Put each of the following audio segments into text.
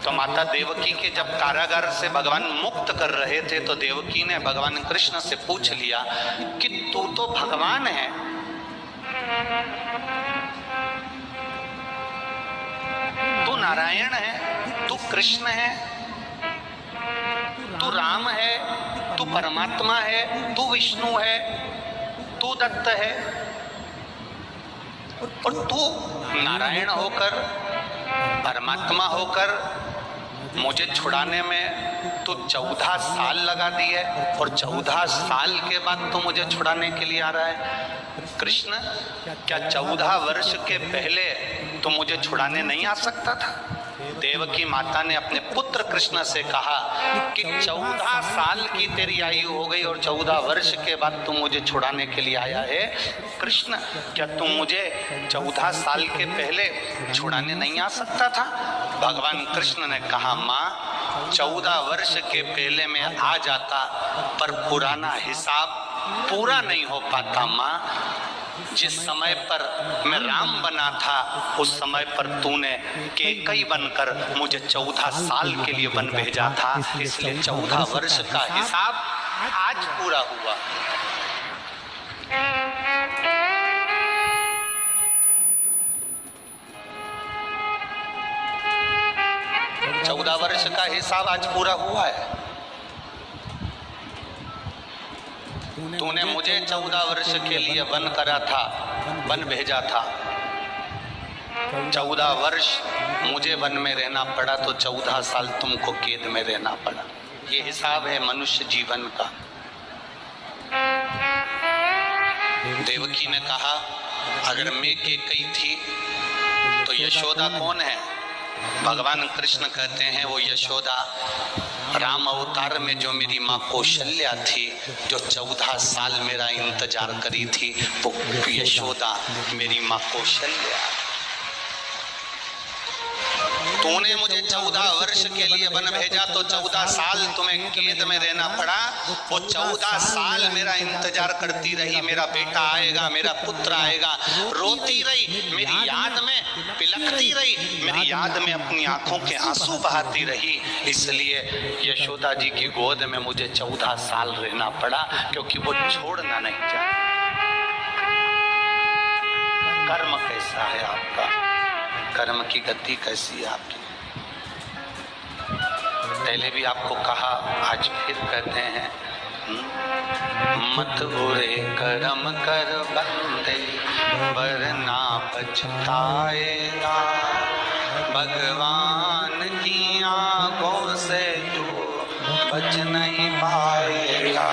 तो माता देवकी के जब कारागार से भगवान मुक्त कर रहे थे तो देवकी ने भगवान कृष्ण से पूछ लिया कि तू तो भगवान है, तू नारायण है, तू कृष्ण है, तू राम है, तू परमात्मा है, तू विष्णु है, तू दत्त है, और तू नारायण होकर, परमात्मा होकर मुझे छुड़ाने में तू 14 साल लगा दिए और 14 साल के बाद तू मुझे छुड़ाने के लिए आ रहा है। कृष्ण, क्या 14 वर्ष के पहले तू मुझे छुड़ाने नहीं आ सकता था? देवकी माता ने अपने पुत्र कृष्ण से कहा कि 14 साल की तेरी आयु हो गई और 14 वर्ष के बाद तू मुझे छुड़ाने के लिए आया है। कृष्ण, क्या तू मुझे 14 साल के पहले छुड़ाने नहीं आ सकता था? भगवान कृष्ण ने कहा, माँ 14 वर्ष के पहले मैं आ जाता पर पुराना हिसाब पूरा नहीं हो पाता। माँ, जिस समय पर मैं राम बना था उस समय पर तूने केकई बनकर मुझे 14 साल के लिए वन भेजा था, इसलिए 14 वर्ष का हिसाब आज पूरा हुआ। 14 वर्ष का हिसाब आज पूरा हुआ है। तूने मुझे 14 वर्ष के लिए वन करा था, वन भेजा था। 14 वर्ष मुझे वन में रहना पड़ा तो 14 साल तुमको कैद में रहना पड़ा। ये हिसाब है मनुष्य जीवन का। देवकी ने कहा, अगर मैं केकई थी तो यशोदा कौन है? भगवान कृष्ण कहते हैं वो यशोदा राम अवतार में जो मेरी माँ कौशल्या थी, जो 14 साल मेरा इंतजार करी थी, वो यशोदा मेरी माँ कौशल्या। तूने मुझे 14 वर्ष के लिए वन भेजा तो 14 साल तुम्हें कैद में रहना पड़ा। वो 14 साल मेरा इंतजार करती रही, मेरा बेटा आएगा, मेरा पुत्र आएगा। रोती रही, मेरी याद में पिलकती रही, मेरी याद में अपनी आंखों के आंसू बहाती रही। इसलिए यशोदा जी की गोद में मुझे 14 साल रहना पड़ा, क्योंकि वो छोड़ना नहीं चाहती। कर्म कैसा है आपका? कर्म की गति कैसी है आपकी? पहले भी आपको कहा, आज फिर कहते हैं, मत बुरे कर्म कर बंदे वरना पछताएगा। भगवान की आंखों से तू बच नहीं पाएगा,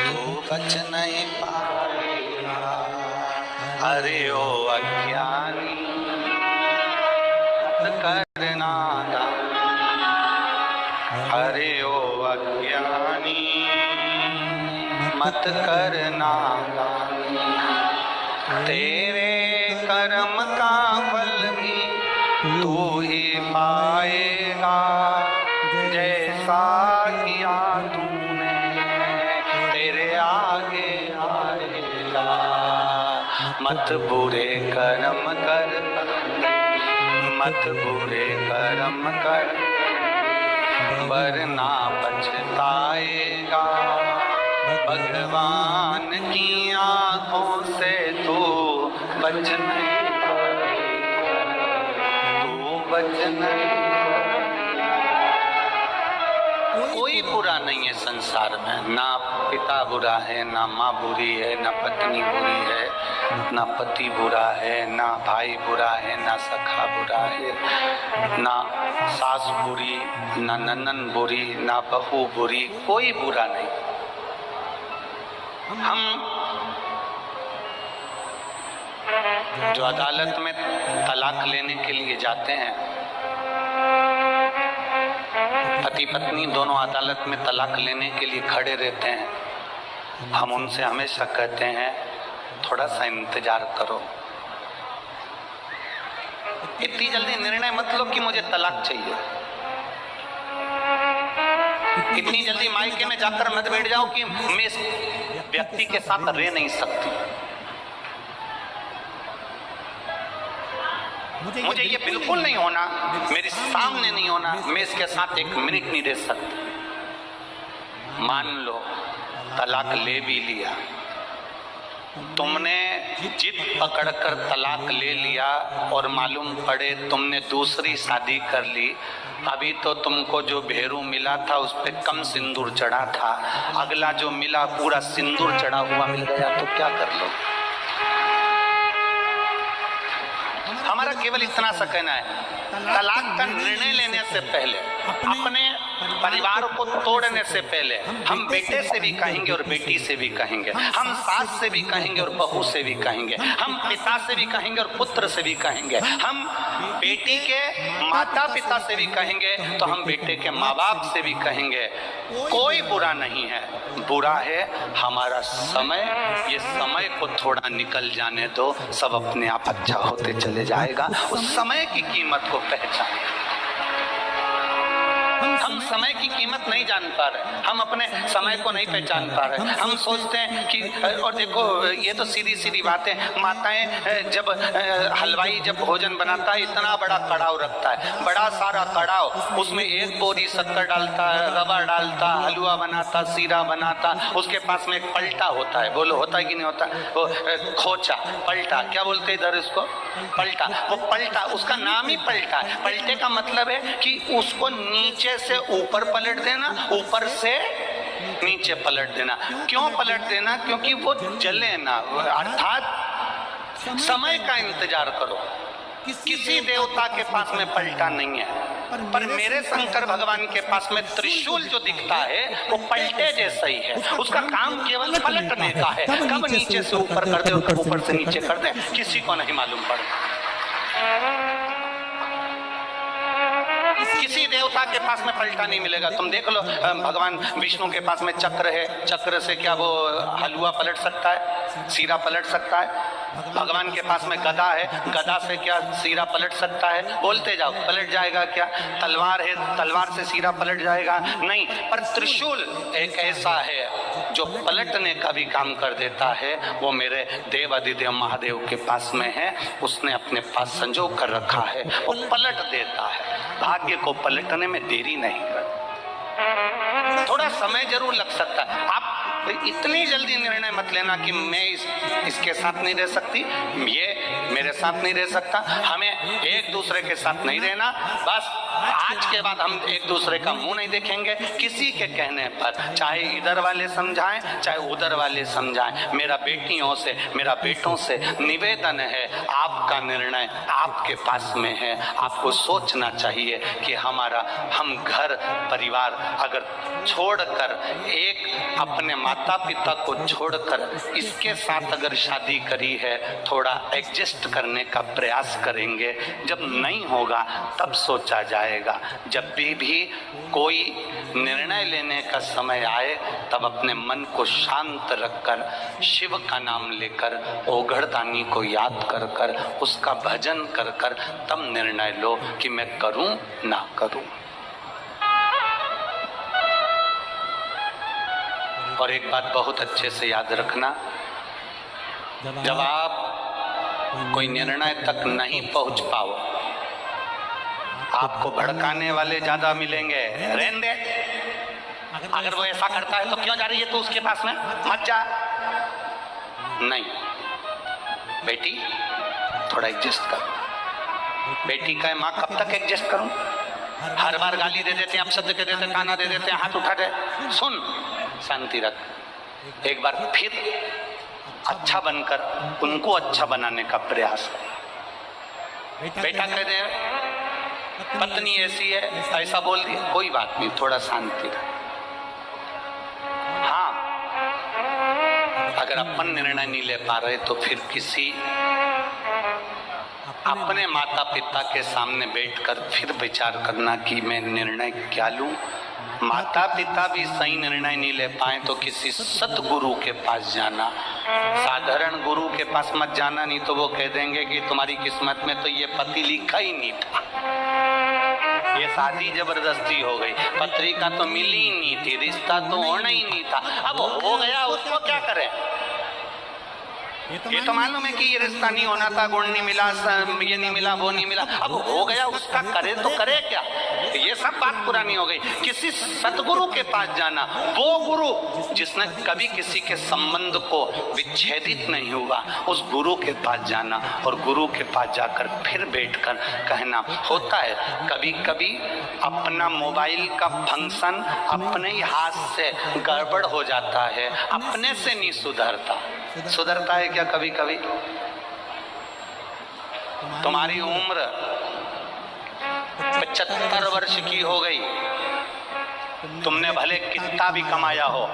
तू बच नहीं पाएगा। अरे ओ अज्ञानी करना दान, अरे ओ अज्ञानी मत करना दान। तेरे कर्म का फल भी तू ही पाएगा, जैसा किया तूने तेरे आगे आएगा। मत बुरे कर्म कर, मत बुरे कर्म कर वरना पछताएगा। भगवान की आंखों से तू बच नहीं पाएगा, तू बच नहीं। कोई बुरा नहीं है संसार में, ना पिता बुरा है, ना माँ बुरी है, ना पत्नी बुरी है, ना पति बुरा है, ना भाई बुरा है, ना सखा बुरा है, ना सास बुरी, ना ननन बुरी, ना बहू बुरी, कोई बुरा नहीं। हम जो अदालत में तलाक लेने के लिए जाते हैं, पति पत्नी दोनों अदालत में तलाक लेने के लिए खड़े रहते हैं, हम उनसे हमेशा कहते हैं थोड़ा सा इंतजार करो, इतनी जल्दी निर्णय मत लो कि मुझे तलाक चाहिए। इतनी जल्दी मायके में जाकर मत बैठ जाओ कि मैं इस व्यक्ति के साथ रह नहीं सकती। मुझे ये बिल्कुल नहीं होना, मेरे सामने नहीं होना, मैं इसके साथ 1 मिनट नहीं रह सकती। मान लो तलाक ले भी लिया, तुमने जिद पकड़कर तलाक ले लिया और मालूम पड़े तुमने दूसरी शादी कर ली, अभी तो तुमको जो भेरू मिला था उस पे कम सिंदूर चढ़ा था, अगला जो मिला पूरा सिंदूर चढ़ा हुआ मिल गया, तो क्या कर लो? हमारा केवल इतना सा कहना है, तलाक का निर्णय लेने से पहले, अपने परिवार को तोड़ने से पहले, हम बेटे से भी कहेंगे और बेटी से भी कहेंगे, हम सास से भी कहेंगे और बहू से भी कहेंगे, हम पिता से भी कहेंगे और पुत्र से भी कहेंगे, हम बेटी के माता पिता से भी कहेंगे तो हम बेटे के माँ बाप से भी कहेंगे। कोई बुरा नहीं है, बुरा है हमारा समय। ये समय को थोड़ा निकल जाने दो, सब अपने आप अच्छा होते चले जाएगा। उस समय की कीमत को पहचाने। हम समय की कीमत नहीं जान पा रहे, हम अपने समय को नहीं पहचान पा रहे। हम सोचते हैं कि, और देखो ये तो सीधी सीधी बातें, माताएं जब हलवाई जब भोजन बनाता है इतना बड़ा कड़ाव रखता है, बड़ा सारा कड़ाव, उसमें 1 बोरी शक्कर डालता है, रवा डालता, हलवा बनाता, सीरा बनाता, उसके पास में एक पलटा होता है, बोलो होता है कि नहीं होता? वो खोचा, पलटा, क्या बोलते इधर इसको? पलटा। वो पलटा, उसका नाम ही पलटा है। पलटे का मतलब है कि उसको नीचे से ऊपर पलट देना, ऊपर से नीचे पलट देना। क्यों पलट देना? क्योंकि वो जले ना, अर्थात समय का इंतजार करो। किसी देवता के पास में पलटा नहीं है, पर मेरे शंकर भगवान के पास में त्रिशूल जो दिखता है वो पलटे जैसा ही है। उसका काम केवल पलटने का है, कब नीचे से ऊपर कर दे और कब ऊपर से नीचे कर दे किसी को नहीं मालूम पड़ता। किसी देवता के पास में पलटा नहीं मिलेगा। तुम देख लो, भगवान विष्णु के पास में चक्र है, चक्र से क्या वो हलवा पलट सकता है, सीरा पलट सकता है? भगवान के पास में गदा है, गदा से क्या सीरा पलट सकता है? बोलते जाओ, पलट जाएगा क्या? तलवार है, तलवार से सीरा पलट जाएगा? नहीं। पर त्रिशूल एक ऐसा है जो पलटने का भी काम कर देता है। वो मेरे देव अधिदेव महादेव के पास में है, उसने अपने पास संजो कर रखा है, वो पलट देता है। भाग्य को पलटने में देरी नहीं करती, थोड़ा समय जरूर लग सकता है। आप इतनी जल्दी निर्णय मत लेना कि मैं इसके साथ नहीं रह सकती, ये मेरे साथ नहीं रह सकता, हमें एक दूसरे के साथ नहीं रहना। बस आज के बाद हम एक दूसरे का मुंह नहीं देखेंगे किसी के कहने पर, चाहे इधर वाले समझाएं चाहे उधर वाले समझाएं। मेरा बेटियों से, मेरा बेटों से निवेदन है, आपका निर्णय आपके पास में है। आपको सोचना चाहिए कि हम घर परिवार अगर छोड़कर, एक अपने माता पिता को छोड़कर इसके साथ अगर शादी करी है, थोड़ा एडजस्ट करने का प्रयास करेंगे। जब नहीं होगा तब सोचा जाएगा। जब भी कोई निर्णय लेने का समय आए तब अपने मन को शांत रखकर, शिव का नाम लेकर, ओघड़दानी को याद कर कर, उसका भजन कर कर तब निर्णय लो कि मैं करूं ना करूं। और एक बात बहुत अच्छे से याद रखना, जब आप कोई निर्णय तक नहीं पहुंच पाओ, आपको भड़काने वाले ज्यादा मिलेंगे। रहने दे, अगर वो ऐसा करता है तो क्यों जा रही है तो उसके पास में, मत जा। नहीं बेटी, थोड़ा एडजस्ट कर। बेटी का माँ कब तक एडजस्ट करूं? हर बार गाली दे देते हैं, अपशब्द कह देते हैं, ताना दे देते हैं, हाथ उठा दे। सुन, शांति रख। एक बार फिर अच्छा बनकर उनको अच्छा बनाने का प्रयास कर। बेटा कह दे पत्नी ऐसी है, ऐसा बोल दिया, कोई बात नहीं, थोड़ा शांति रख। हाँ, अगर अपन निर्णय नहीं ले पा रहे तो फिर किसी अपने माता पिता के सामने बैठकर फिर विचार करना कि मैं निर्णय क्या लूं। माता पिता भी सही निर्णय नहीं ले पाए तो किसी सतगुरु के पास जाना। साधारण गुरु के पास मत जाना, नहीं तो वो कह देंगे कि तुम्हारी किस्मत में तो ये पति लिखा ही नहीं था, ये शादी जबरदस्ती हो गई, पत्रिका तो मिली ही नहीं थी, रिश्ता तो होना ही नहीं था। अब हो गया, उसको क्या करें? ये तो मालूम है कि ये रिश्ता नहीं होना था, गुण नहीं मिला, ये नहीं मिला, वो नहीं मिला, अब हो गया, उसका करे तो करे क्या, ये सब बात पुरानी हो गई। किसी सतगुरु के पास जाना, वो गुरु जिसने कभी किसी के संबंध को विच्छेदित नहीं हुआ, उस गुरु के पास जाना और गुरु के पास जाकर फिर बैठकर कहना। होता है कभी कभी अपना मोबाइल का फंक्शन अपने ही हाथ से गड़बड़ हो जाता है, अपने से नहीं सुधरता है क्या? कभी कभी तुम्हारी उम्र 75 वर्ष की हो गई, तुमने भले कितना भी कमाया हो,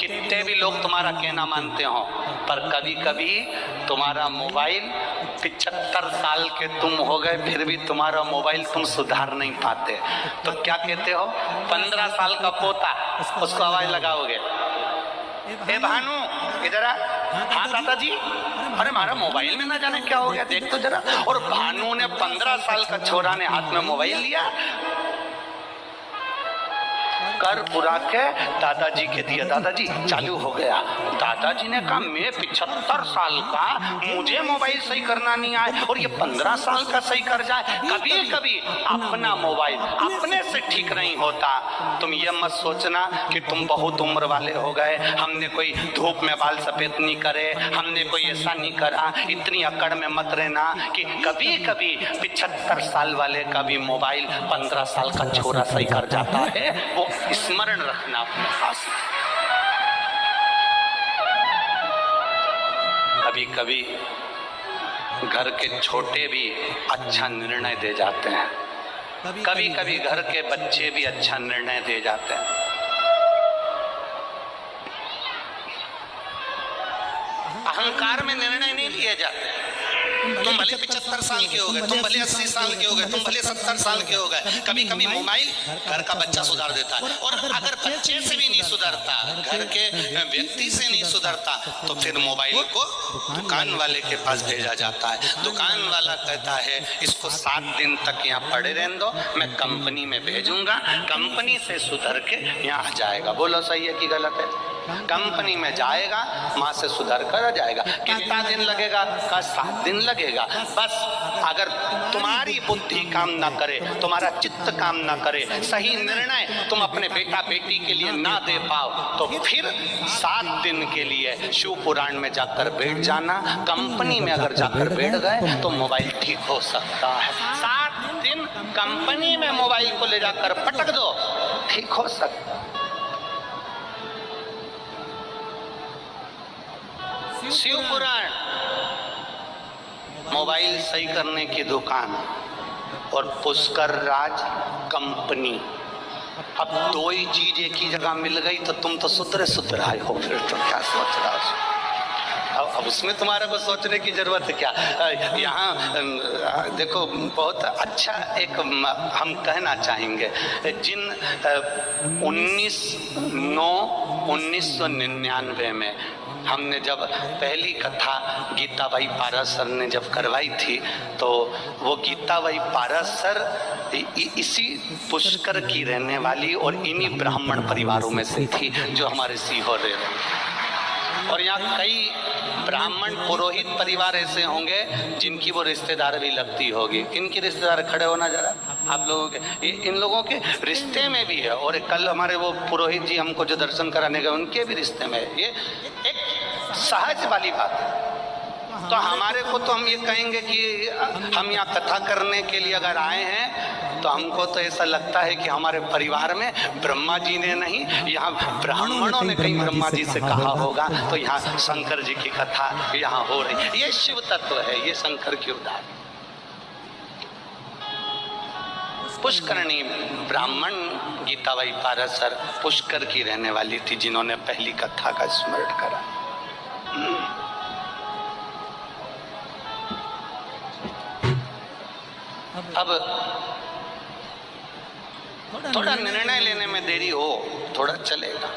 कितने भी लोग तुम्हारा कहना मानते हो, पर कभी कभी तुम्हारा मोबाइल 75 साल के तुम हो गए, फिर भी तुम्हारा मोबाइल तुम सुधार नहीं पाते, तो क्या कहते हो? 15 साल का पोता, उसको आवाज लगाओगे, ए भानु इधर आ। हाँ दादाजी, अरे हमारा मोबाइल में ना जाने क्या हो गया, देख तो जरा। और भानु ने 15 साल का छोरा ने हाथ में मोबाइल लिया, कर बुरा के दादाजी के दिया, दादाजी चालू हो गया। दादाजी ने कहा मैं 75 साल का, मुझे मोबाइल सही करना नहीं आए और ये 15 साल का सही कर जाए। कभी कभी अपना मोबाइल अपने से ठीक नहीं होता। तुम ये मत सोचना कि तुम बहुत उम्र वाले हो गए, हमने कोई धूप में बाल सफेद नहीं करे, हमने कोई ऐसा नहीं करा, इतनी अकड़ में मत रहना कि कभी कभी 75 साल वाले का भी मोबाइल 15 साल का छोरा सही कर जाता है। वो स्मरण रखना अपने पास। कभी कभी घर के छोटे भी अच्छा निर्णय दे जाते हैं, कभी कभी घर के बच्चे भी अच्छा निर्णय दे जाते हैं। अहंकार में निर्णय नहीं लिए जाते। तुम भले 75 साल के हो गए, तुम भले 80 साल के हो गए, तुम भले 70 साल के हो गए, कभी कभी मोबाइल घर का बच्चा सुधार देता है। और अगर बच्चे से भी नहीं सुधरता, घर के व्यक्ति से नहीं सुधरता, तो फिर मोबाइल को दुकान वाले के पास भेजा जाता है। दुकान वाला कहता है इसको 7 दिन तक यहाँ पड़े रहने दो, मैं कंपनी में भेजूंगा, कंपनी से सुधर के यहाँ आ जाएगा। बोलो सही है कि गलत है? कंपनी में जाएगा, वहां से सुधर कर आ जाएगा। कितना दिन लगेगा? का 7 दिन लगेगा। बस अगर तुम्हारी बुद्धि काम ना करे, तुम्हारा चित्त काम ना करे, सही निर्णय तुम अपने बेटा बेटी के लिए ना दे पाओ, तो फिर 7 दिन के लिए शिव पुराण में जाकर बैठ जाना। कंपनी में अगर जाकर बैठ गए तो मोबाइल ठीक हो सकता है। 7 दिन कंपनी में मोबाइल को ले जाकर पटक दो, ठीक हो सकता है। शिव पुराण, मोबाइल सही करने की दुकान और पुष्कर राज कंपनी। अब 2 ही चीज एक ही जगह मिल गई तो तुम तो सुधराए हो, फिर तो क्या सोच रहा हो? अब उसमें तुम्हारे को सोचने की जरूरत है क्या? यहाँ देखो, बहुत अच्छा एक हम कहना चाहेंगे, जिन 1999 में हमने जब पहली कथा गीताबाई पारासर ने जब करवाई थी, तो वो गीताबाई पारासर इसी पुष्कर की रहने वाली और इन्हीं ब्राह्मण परिवारों में से थी जो हमारे सीहोर रह रहे। और यहाँ कई ब्राह्मण पुरोहित परिवार ऐसे होंगे जिनकी वो रिश्तेदार भी लगती होगी। इनकी रिश्तेदार खड़े होना जरा आप लोगों के, इन लोगों के रिश्ते में भी है। और कल हमारे वो पुरोहित जी हमको जो दर्शन कराने गए, उनके भी रिश्ते में है। ये एक सहज वाली बात है। तो हमारे को तो हम ये कहेंगे कि हम यहाँ कथा करने के लिए अगर आए हैं, तो हमको तो ऐसा लगता है कि हमारे परिवार में ब्रह्मा जी ने नहीं, यहाँ ब्राह्मणों ने कहीं ब्रह्मा जी से कहा होगा, तो यहाँ शंकर जी की कथा यहाँ हो रही। ये शिव तत्व है, ये शंकर की उदाहरण। पुष्करणी ब्राह्मण गीताबाई पारासर पुष्कर की रहने वाली थी, जिन्होंने पहली कथा का स्मरण करा। अब थोड़ा निर्णय लेने में देरी हो, थोड़ा चलेगा।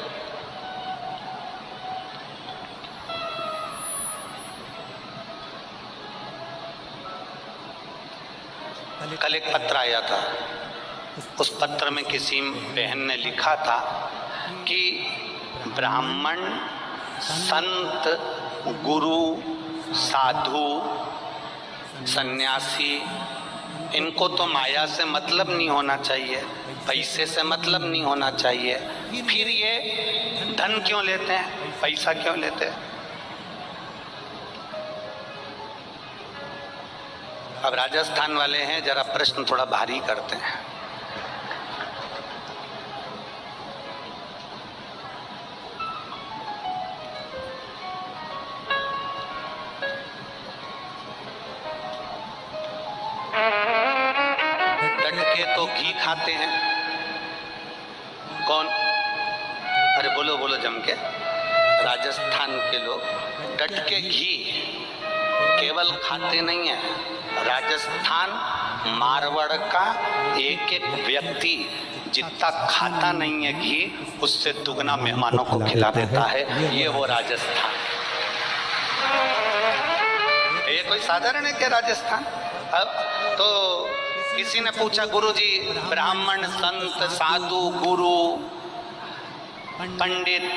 कल एक पत्र आया था, उस पत्र में किसी बहन ने लिखा था कि ब्राह्मण, संत, गुरु साधु, सन्यासी, इनको तो माया से मतलब नहीं होना चाहिए, पैसे से मतलब नहीं होना चाहिए, फिर ये धन क्यों लेते हैं, पैसा क्यों लेते हैं? अब राजस्थान वाले हैं, जरा प्रश्न थोड़ा भारी करते हैं। तो घी खाते हैं कौन? अरे बोलो बोलो जम के। राजस्थान के लोग डट के घी केवल खाते नहीं है, राजस्थान मारवाड़ का एक एक व्यक्ति जितना खाता नहीं है घी, उससे दुगना मेहमानों को खिला देता है। ये वो राजस्थान, ये कोई साधारण है क्या राजस्थान? अब तो किसी ने पूछा, गुरुजी ब्राह्मण, संत, साधु, गुरु, पंडित,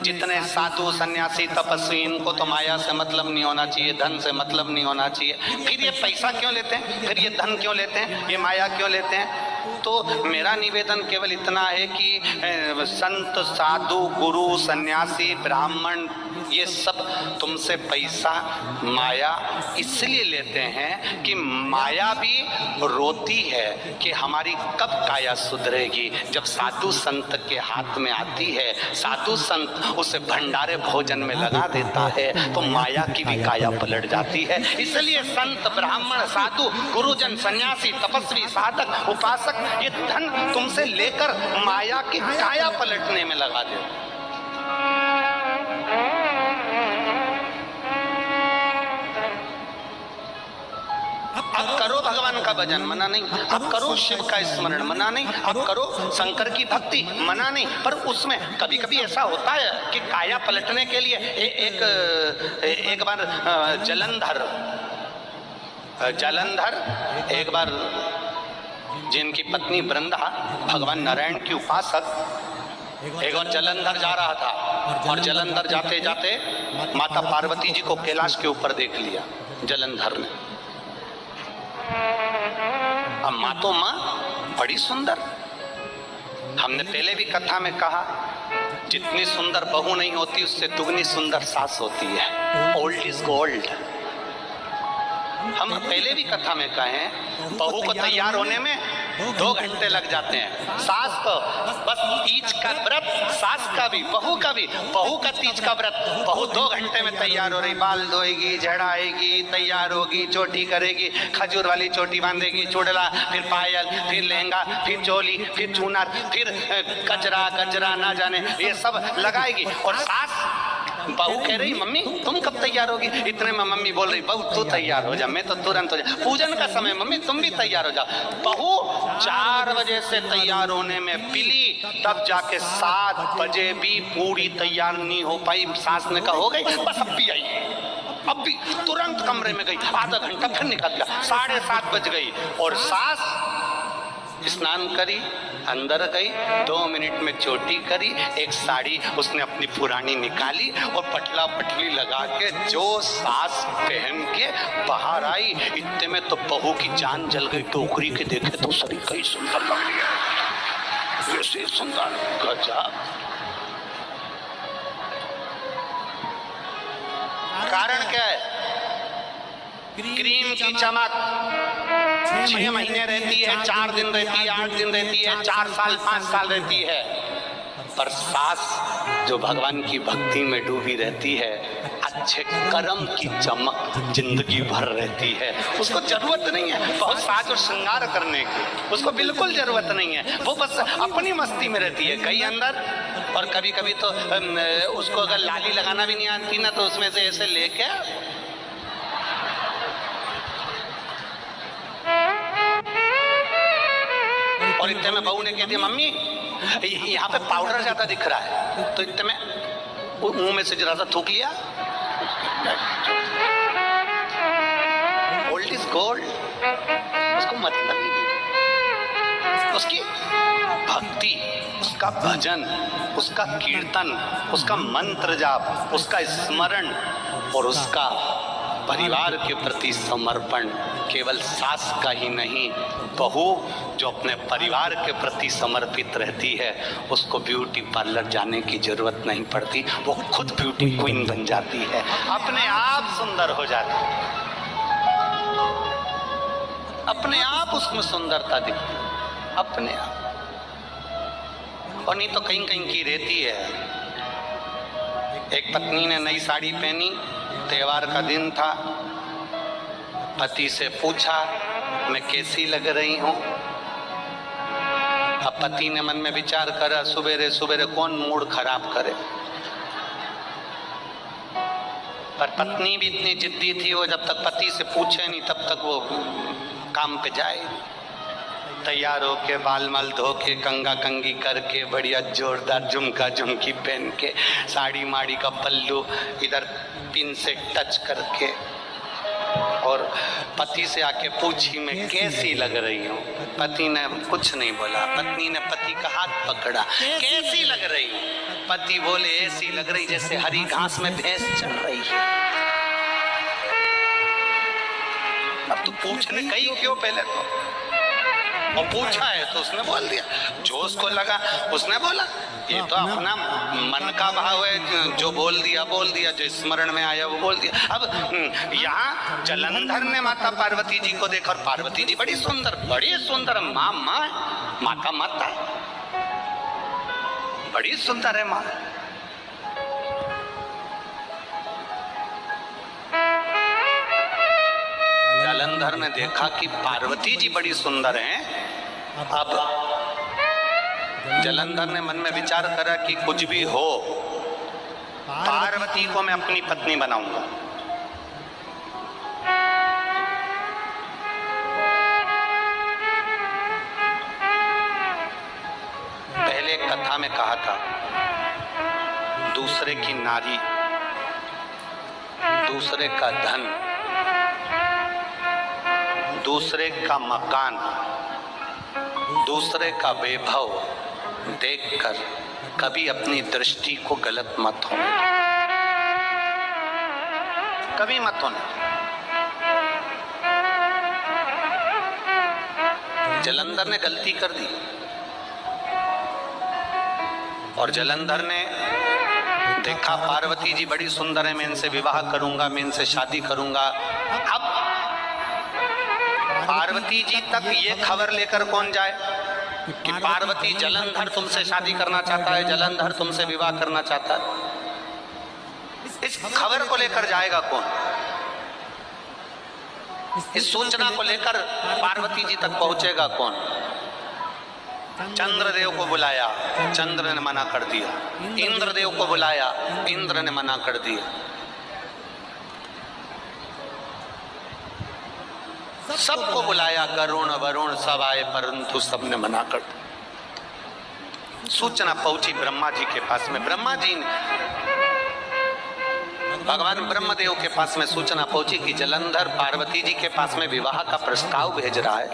जितने साधु, सन्यासी, तपस्वी, इनको तो माया से मतलब नहीं होना चाहिए, धन से मतलब नहीं होना चाहिए, फिर ये पैसा क्यों लेते हैं, फिर ये धन क्यों लेते हैं, ये माया क्यों लेते हैं? तो मेरा निवेदन केवल इतना है कि संत, साधु, गुरु, सन्यासी, ब्राह्मण, ये सब तुमसे पैसा, माया इसलिए लेते हैं कि माया भी रोती है कि हमारी कब काया सुधरेगी। जब साधु संत के हाथ में आती है, साधु संत उसे भंडारे भोजन में लगा देता है, तो माया की भी काया पलट जाती है। इसलिए संत, ब्राह्मण, साधु, गुरुजन, सन्यासी, तपस्वी, साधक, उपासक, ये धन तुमसे लेकर माया की काया पलटने में लगा दे। अब करो भगवान का भजन, मना नहीं, अब करो शिव का स्मरण, मना नहीं, अब करो शंकर की भक्ति, मना नहीं, पर उसमें कभी कभी ऐसा होता है कि काया पलटने के लिए एक बार जलंधर एक बार जिनकी पत्नी वृंदा भगवान नारायण की उपासक, एक बार जलंधर जा रहा था और जलंधर जाते जाते माता पार्वती जी को कैलाश के ऊपर देख लिया जलंधर ने। अब माँ तो माँ बड़ी सुंदर, हमने पहले भी कथा में कहा, जितनी सुंदर बहू नहीं होती उससे दुगनी सुंदर सास होती है। Old is gold. हम पहले भी कथा में कहे, बहू को तैयार होने में 2 घंटे लग जाते हैं, सास को बस तीज का व्रत, सास का भी, बहू का भी, बहू का तीज का व्रत, बहू 2 घंटे में तैयार हो रही, बाल धोएगी, झड़ाएगी, तैयार होगी, चोटी करेगी, खजूर वाली चोटी बांधेगी, चूड़ला, फिर पायल, फिर लहंगा, फिर चोली, फिर चूनर, फिर गजरा ना जाने ये सब लगाएगी। और सास, बहू कह रही मम्मी तुम कब तैयार होगी, इतने में मम्मी बोल रही बहू तू तैयार हो जा, मैं तो तुरंत हो जा, पूजन का समय मम्मी तुम भी तैयार हो जा। बहू 4 बजे से तैयार होने में पिली, तब जाके 7 बजे भी पूरी तैयार नहीं हो पाई। सास ने कहा हो गई, बस अब भी आई, अब भी तुरंत कमरे में गई, आधा घंटा फिर निकल गया, 7:30 बज गई और सास स्नान करी, अंदर गई, 2 मिनट में चोटी करी, एक साड़ी उसने अपनी पुरानी निकाली और पटला पटली लगा के जो सास पहन के बाहर आई, इतने में तो बहू की जान जल गई। टोकरी के देखे तो सभी कई सुंदर लग रही है, ऐसे सुंदर, गजब। कारण क्या है? क्रीम की चमक 6 महीने रहती है, 4 दिन रहती है, 8 दिन रहती है, 4 साल 5 साल रहती है, पर सास जो भगवान की भक्ति में डूबी रहती है, अच्छे कर्म की चमक जिंदगी भर रहती है। उसको जरूरत नहीं है बहुत साज और श्रृंगार करने की, उसको बिल्कुल जरूरत नहीं है, वो बस अपनी मस्ती में रहती है। कहीं अंदर, और कभी कभी तो उसको अगर लाली लगाना भी नहीं आती ना, तो उसमें से ऐसे लेके और इतने में बहू ने कह दिया मम्मी यहाँ पे पाउडर ज्यादा दिख रहा है, तो इतने में मुंह में से जरा सा थूक लिया। ओल्ड इज गोल्ड, उसको मतलब ही नहीं। उसकी भक्ति, उसका भजन, उसका कीर्तन, उसका मंत्र जाप, उसका स्मरण और उसका परिवार के प्रति समर्पण केवल सास का ही नहीं, बहू जो अपने परिवार के प्रति समर्पित रहती है उसको ब्यूटी पार्लर जाने की जरूरत नहीं पड़ती, वो खुद ब्यूटी क्वीन बन जाती है, अपने आप सुंदर हो जाती है, अपने आप उसमें सुंदरता दिखती है, अपने आप। और नहीं तो कहीं कहीं की रहती है। एक पत्नी ने नई साड़ी पहनी, त्योहार का दिन था, पति से पूछा मैं कैसी लग रही हूं। अब पति ने मन में विचार करा, सुबेरे सुबेरे कौन मूड खराब करे, पर पत्नी भी इतनी जिद्दी थी, वो जब तक पति से पूछे नहीं तब तक वो काम पे जाए। तैयार होके बाल मल धो के कंगा कंगी करके बढ़िया जोरदार झुमका झुमकी पहन के साड़ी माड़ी का पल्लू इधर पिन से टच करके और पति से आके पूछी मैं कैसी लग रही हूँ। पति ने कुछ नहीं बोला, पत्नी ने पति का हाथ पकड़ा, कैसी लग रही हूँ। पति बोले ऐसी लग रही जैसे हरी घास में भैंस चल रही है। अब तू पूछने गई क्यों पहले तो, और पूछा है तो उसने बोल दिया, जो उसको लगा उसने बोला। ये तो अपना मन का भाव है, जो बोल दिया, जो स्मरण में आया वो बोल दिया। अब यहाँ जलंधर ने माता पार्वती जी को देखा, और पार्वती जी बड़ी सुंदर माता माता बड़ी सुंदर है माँ। जलंधर ने देखा कि पार्वती जी बड़ी सुंदर हैं। अब जलंधर ने मन में विचार करा कि कुछ भी हो, पार्वती को मैं अपनी पत्नी बनाऊंगा। पहले कथा में कहा था, दूसरे की नारी, दूसरे का धन, दूसरे का मकान, दूसरे का वैभव देखकर कभी अपनी दृष्टि को गलत मत होने, कभी मत होने। जलंधर ने गलती कर दी और जलंधर ने देखा पार्वती जी बड़ी सुंदर है, मैं इनसे विवाह करूंगा, मैं इनसे शादी करूंगा। अब पार्वती जी तक ये खबर लेकर कौन जाए कि पार्वती जलंधर तुमसे शादी करना चाहता है, जलंधर तुमसे विवाह करना चाहता है। इस खबर को लेकर जाएगा कौन? इस सूचना को लेकर पार्वती जी तक पहुंचेगा कौन? चंद्रदेव को बुलाया, चंद्र ने मना कर दिया। इंद्रदेव को बुलाया, इंद्र ने मना कर दिया। सबको बुलाया, गरुण वरुण सब आए, परंतु सबने मना कर दिया। सूचना पहुंची ब्रह्मा जी के पास में। ब्रह्मा जी ने, भगवान ब्रह्मदेव के पास में सूचना पहुंची कि जलंधर पार्वती जी के पास में विवाह का प्रस्ताव भेज रहा है,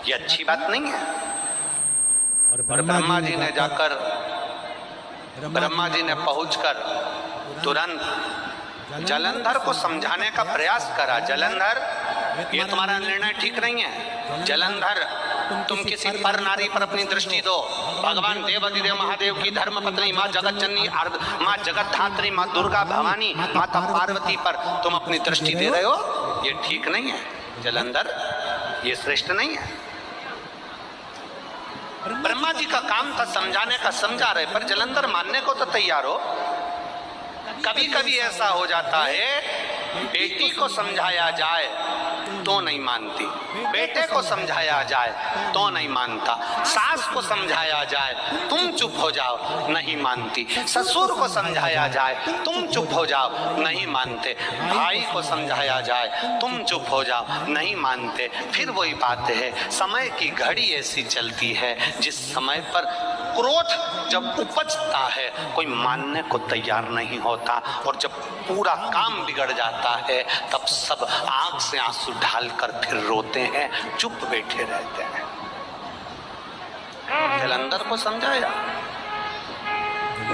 ये अच्छी बात नहीं है। और ब्रह्मा जी ने जाकर, ब्रह्मा जी ने पहुंचकर तुरंत जलंधर को समझाने का प्रयास करा। जलंधर, ये तुम्हारा निर्णय ठीक नहीं है। जलंधर, तुम किसी पर नारी पर अपनी दृष्टि दो। भगवान देवाधिदेव महादेव की धर्म पत्नी माँ जगत जननी, माँ जगत धात्री, माँ दुर्गा भवानी, माता पार्वती पर तुम अपनी दृष्टि दे रहे हो, ये ठीक नहीं है। जलंधर, ये श्रेष्ठ नहीं है। ब्रह्मा जी का काम था समझाने का, समझा रहे, पर जलंधर मानने को तो तैयार हो। कभी कभी ऐसा हो जाता है, बेटी को समझाया जाए तो नहीं मानती, बेटे को समझाया जाए तो नहीं मानता, सास को समझाया जाए तुम चुप हो जाओ, नहीं मानती, ससुर को समझाया जाए तुम चुप हो जाओ, नहीं मानते, भाई को समझाया जाए तुम चुप हो जाओ, नहीं मानते। फिर वही बात है, समय की घड़ी ऐसी चलती है जिस समय पर क्रोध जब उपजता है कोई मानने को तैयार नहीं होता, और जब पूरा काम बिगड़ जाता है तब सब आंख से आंसू ढालकर फिर रोते हैं, चुप बैठे रहते हैं। जलंधर को समझाया,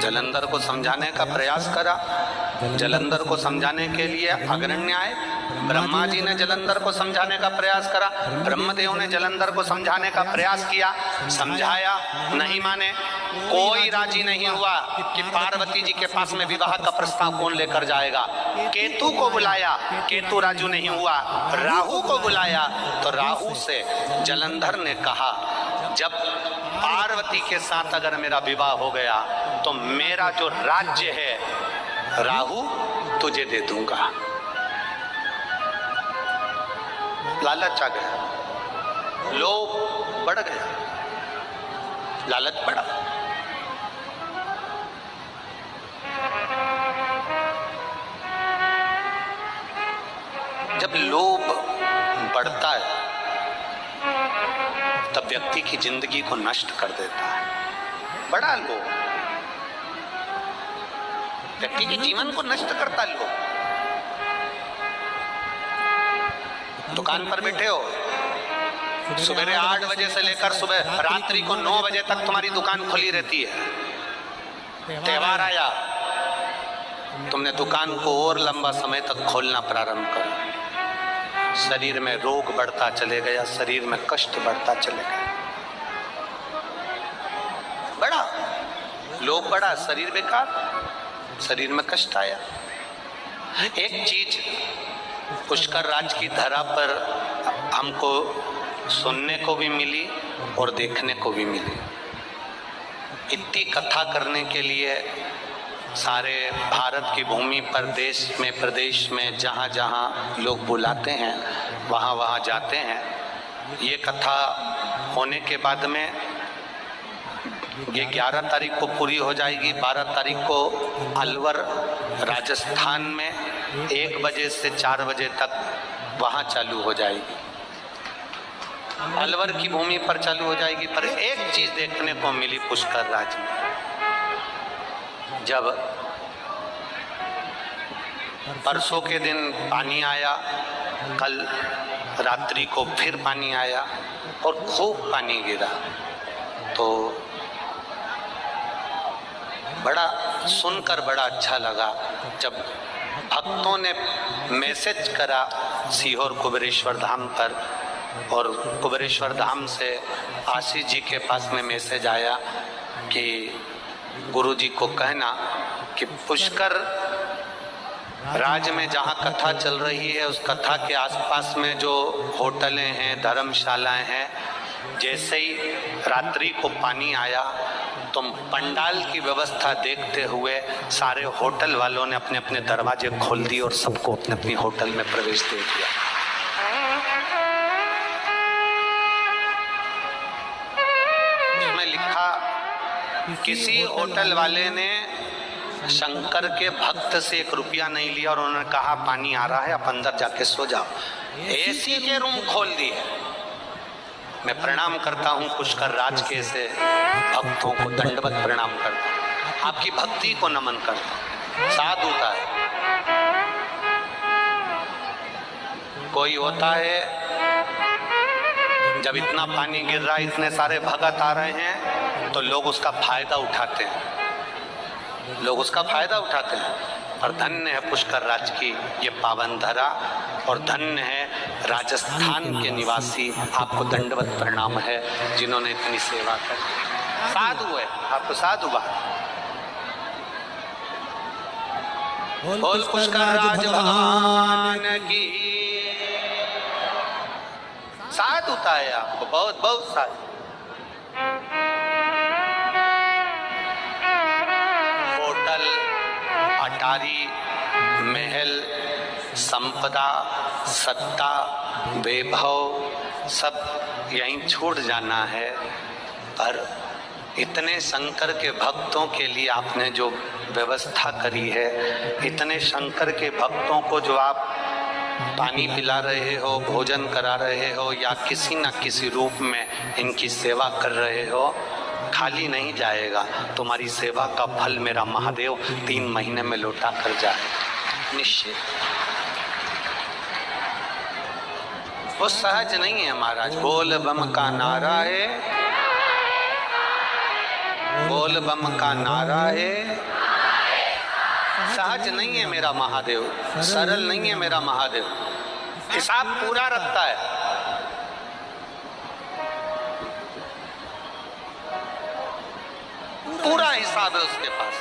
जलंधर को समझाने का प्रयास करा, जलंधर को समझाने के लिए अग्रण्य आए। ब्रह्मा जी ने जलंधर को समझाने का प्रयास करा, ब्रह्मदेव ने जलंधर को समझाने का प्रयास किया, समझाया, नहीं माने। कोई राजी नहीं हुआ कि पार्वती जी के पास में विवाह का प्रस्ताव कौन लेकर जाएगा। केतु को बुलाया, केतु राजू नहीं हुआ। राहु को बुलाया तो राहु से जलंधर ने कहा, जब पार्वती के साथ अगर मेरा विवाह हो गया तो मेरा जो राज्य है राहु तुझे दे दूंगा। लालच आ गया, लोभ बढ़ गया, लालच बढ़ा। जब लोभ बढ़ता है तब व्यक्ति की जिंदगी को नष्ट कर देता है। बड़ा लोभ व्यक्ति के जीवन को नष्ट करता है। लोभ, दुकान पर बैठे हो, सुबह 8 बजे से लेकर सुबह रात्रि को 9 बजे तक तुम्हारी दुकान खुली रहती है। त्योहार आया, तुमने दुकान को और लंबा समय तक खोलना प्रारंभ करा। शरीर में रोग बढ़ता चले गया, शरीर में कष्ट बढ़ता चले गया। बड़ा लोभ बढ़ा, शरीर बेकार, शरीर में कष्ट आया। एक चीज पुष्कर राज की धरा पर हमको सुनने को भी मिली और देखने को भी मिली। इतनी कथा करने के लिए सारे भारत की भूमि पर, देश में, प्रदेश में, जहाँ जहाँ लोग बुलाते हैं वहाँ वहाँ जाते हैं। ये कथा होने के बाद में ये 11 तारीख को पूरी हो जाएगी। 12 तारीख को अलवर राजस्थान में 1 बजे से 4 बजे तक वहाँ चालू हो जाएगी। अलवर की भूमि पर चालू हो जाएगी। पर एक चीज देखने को मिली पुष्कर राज में, जब परसों के दिन पानी आया, कल रात्रि को फिर पानी आया और खूब पानी गिरा, तो बड़ा सुनकर बड़ा अच्छा लगा। जब भक्तों ने मैसेज करा सीहोर कुबेरेश्वर धाम पर, और कुबेरेश्वर धाम से आशीष जी के पास में मैसेज आया कि गुरु जी को कहना कि पुष्कर राज में जहाँ कथा चल रही है उस कथा के आसपास में जो होटलें हैं, धर्मशालाएं हैं, जैसे ही रात्रि को पानी आया तो पंडाल की व्यवस्था देखते हुए सारे होटल वालों ने अपने अपने दरवाजे खोल दिए और सबको अपने अपनी होटल में प्रवेश दे दिया। उसमें लिखा, किसी होटल वाले ने शंकर के भक्त से 1 रुपया नहीं लिया और उन्होंने कहा पानी आ रहा है, आप अंदर जाके सो जाओ। एसी के रूम खोल दिए। मैं प्रणाम करता हूँ पुष्कर राज के से भक्तों को, दंडवत प्रणाम करता हूँ, आपकी भक्ति को नमन करता हूँ। साधुता है। कोई होता है जब इतना पानी गिर रहा है, इतने सारे भगत आ रहे हैं तो लोग उसका फायदा उठाते हैं, लोग उसका फायदा उठाते हैं। और धन्य है पुष्कर राज की ये पावन धरा, और धन्य है राजस्थान के निवासी, आपको दंडवत प्रणाम है जिन्होंने इतनी सेवा की। साधु है, आपको साधुवाद। बोल पुष्कर राज भगवान की। साधुता है आपको, बहुत बहुत साधु। होटल, अटारी, महल, संपदा, सत्ता, वैभव सब यहीं छूट जाना है। पर इतने शंकर के भक्तों के लिए आपने जो व्यवस्था करी है, इतने शंकर के भक्तों को जो आप पानी पिला रहे हो, भोजन करा रहे हो, या किसी न किसी रूप में इनकी सेवा कर रहे हो, खाली नहीं जाएगा। तुम्हारी सेवा का फल मेरा महादेव 3 महीने में लौटा कर जाए निश्चित। वो सहज नहीं है महाराज। बोल बम का नारा है, बोल बम का नारा है, सहज नहीं है मेरा महादेव, सरल नहीं है मेरा महादेव, हिसाब पूरा रखता है। पूरा हिसाब है उसके पास।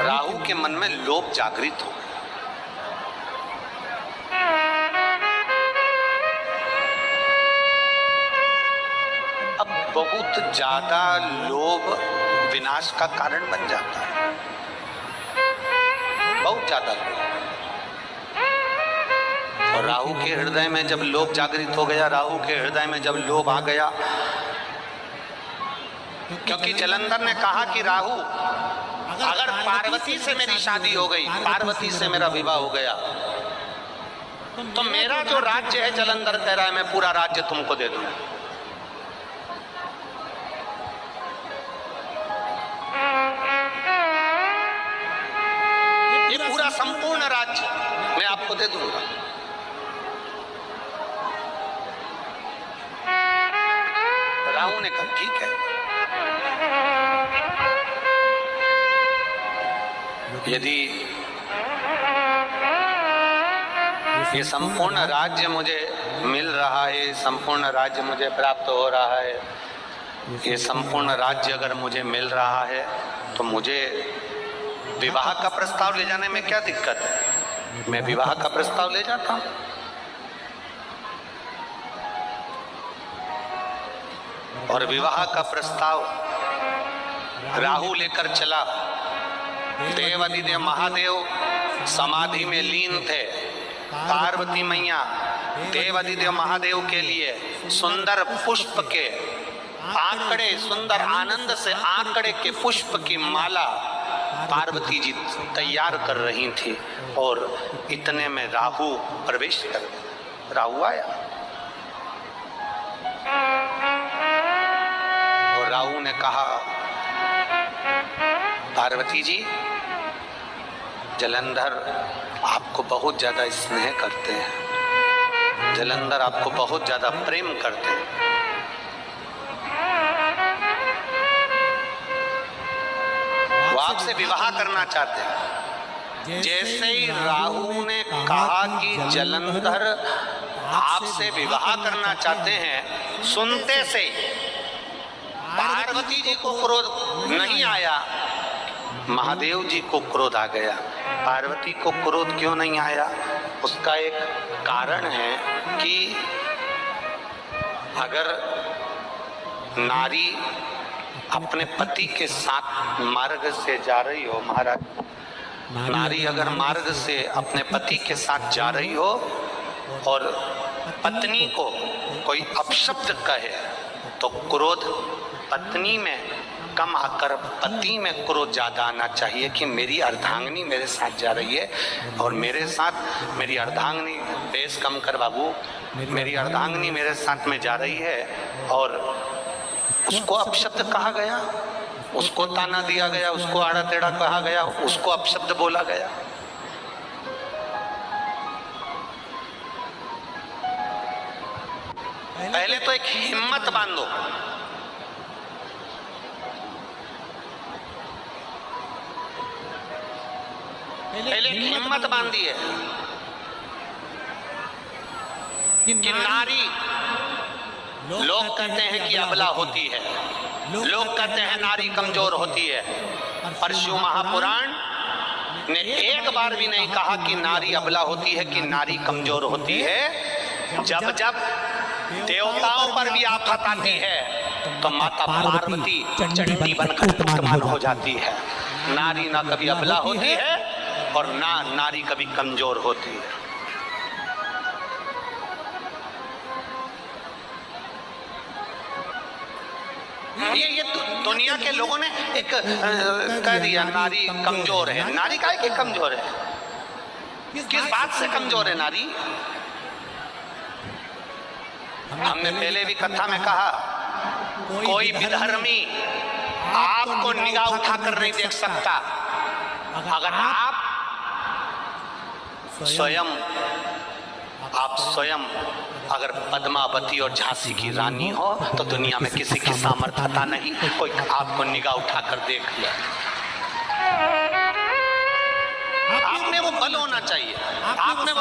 राहु के मन में लोभ जागृत हो, अब बहुत ज्यादा लोभ विनाश का कारण बन जाता है, बहुत ज्यादा लोभ। और राहु के हृदय में जब लोभ जागृत हो गया, राहु के हृदय में जब लोभ आ गया, क्योंकि जलंधर ने कहा कि राहु अगर पार्वती से मेरी शादी हो गई, पार्वती से मेरा विवाह हो गया, तो मेरा जो राज्य है, जलंधर कह रहा है मैं पूरा राज्य तुमको दे दूंगा। ये पूरा संपूर्ण राज्य मैं आपको दे दूंगा। राहु ने कहा ठीक है, यदि ये संपूर्ण राज्य मुझे मिल रहा है, संपूर्ण राज्य मुझे प्राप्त हो रहा है, ये संपूर्ण राज्य अगर मुझे मिल रहा है, तो मुझे विवाह का प्रस्ताव ले जाने में क्या दिक्कत है? मैं विवाह का प्रस्ताव ले जाता हूं। और विवाह का प्रस्ताव राहु लेकर चला। देवादिदेव महादेव समाधि में लीन थे। पार्वती मैया देवादिदेव महादेव के लिए सुंदर पुष्प के आंकड़े, सुंदर आनंद से आंकड़े के पुष्प की माला पार्वती जी तैयार कर रही थी। और इतने में राहु प्रवेश कर गया। राहु आया और राहु ने कहा, पार्वती जी, जलंधर आपको बहुत ज्यादा स्नेह करते हैं, जलंधर आपको बहुत ज्यादा प्रेम करते हैं। वो आपसे विवाह करना चाहते हैं। जैसे ही राहु ने कहा कि जलंधर आपसे विवाह करना चाहते हैं, सुनते से पार्वती जी को क्रोध नहीं आया, महादेव जी को क्रोध आ गया। पार्वती को क्रोध क्यों नहीं आया? उसका एक कारण है कि अगर नारी अपने पति के साथ मार्ग से जा रही हो, महाराज, नारी अगर मार्ग से अपने पति के साथ जा रही हो और पत्नी को कोई अपशब्द कहे, तो क्रोध पत्नी में कम आकर पति में क्रोध ज्यादा आना चाहिए कि मेरी अर्धांगिनी मेरे साथ जा रही है और मेरे साथ मेरी अर्धांगिनी, बेस कम कर बाबू, मेरी अर्धांगिनी मेरे साथ में जा रही है और उसको अपशब्द कहा गया, उसको ताना दिया गया, उसको आड़ा टेढ़ा कहा गया, उसको अपशब्द बोला गया। पहले तो एक हिम्मत बांधो, पहले एक हिम्मत बांधी है कि नारी, लोग कहते हैं कि अबला होती है, लोग कहते हैं नारी कमजोर होती है, पर शिव महापुराण ने एक बार भी नहीं कहा कि नारी अबला होती है, कि नारी कमजोर होती है। जब जब देवताओं पर भी आफत आती है तो माता पार्वती चंडी बनकर विद्यमान हो जाती है। नारी ना कभी अबला होती है और ना नारी कभी कमजोर होती है। ये दुनिया के लोगों ने एक कह दिया नारी कमजोर है। नारी काहे की कमजोर है? किस बात से कमजोर है नारी? हमने पहले भी कथा में कहा, कोई विधर्मी आपको निगाह उठाकर नहीं देख सकता। अगर आप स्वयं अगर पद्मावती और झांसी की रानी हो तो दुनिया में किसी की सामर्थ्यता नहीं, कोई आपको निगाह उठाकर देख लिया। बल होना चाहिए। आप में